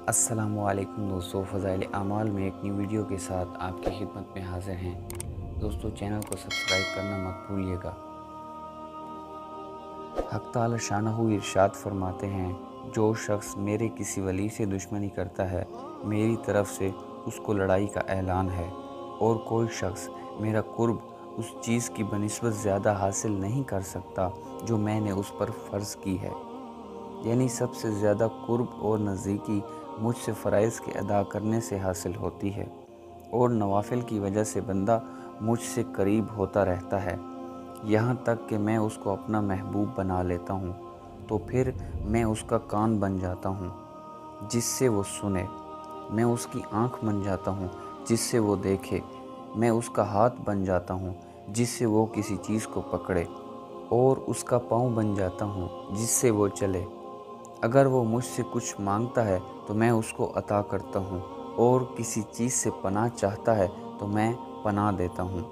السلام علیکم دوستو، فضائل اعمال میں ایک نئی ویڈیو کے ساتھ آپ کی خدمت میں حاضر ہیں۔ دوستو چینل کو سبسکرائب کرنا مت بھولیے گا۔ حق تعالی شانہ ارشاد فرماتے ہیں، جو شخص میرے کسی ولی سے دشمنی کرتا ہے میری طرف سے اس کو لڑائی کا اعلان ہے، اور کوئی شخص میرا قرب اس چیز کی بنسبت زیادہ حاصل نہیں کر سکتا جو میں نے اس پر فرض کی ہے۔ یعنی سب سے زیادہ قرب اور نزدیکی مجھ سے فرائض کے ادا کرنے سے حاصل ہوتی ہے، اور نوافل کی وجہ سے بندہ مجھ سے قریب ہوتا رہتا ہے، یہاں تک کہ میں اس کو اپنا محبوب بنا لیتا ہوں، تو پھر میں اس کا کان بن جاتا ہوں جس سے وہ سنے، میں اس کی آنکھ بن جاتا ہوں جس سے وہ دیکھے، میں اس کا ہاتھ بن جاتا ہوں جس سے وہ کسی چیز کو پکڑے، اور اس کا پاؤں بن جاتا ہوں جس سے وہ چلے۔ اگر وہ مجھ سے کچھ مانگتا ہے تو میں اس کو عطا کرتا ہوں، اور کسی چیز سے پناہ چاہتا ہے تو میں پناہ دیتا ہوں۔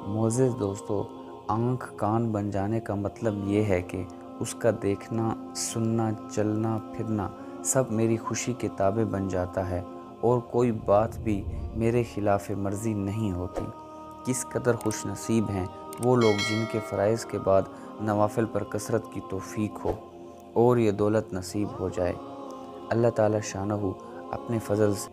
معزز دوستو، آنکھ کان بن جانے کا مطلب یہ ہے کہ اس کا دیکھنا، سننا، چلنا پھرنا سب میری خوشی کے تابع بن جاتا ہے، اور کوئی بات بھی میرے خلاف مرضی نہیں ہوتی۔ کس قدر خوش نصیب ہیں وہ لوگ جن کے فرائض کے بعد نوافل پر کثرت کی توفیق ہو اور یہ دولت نصیب ہو جائے۔ اللہ تعالی شانہ اپنے فضل سے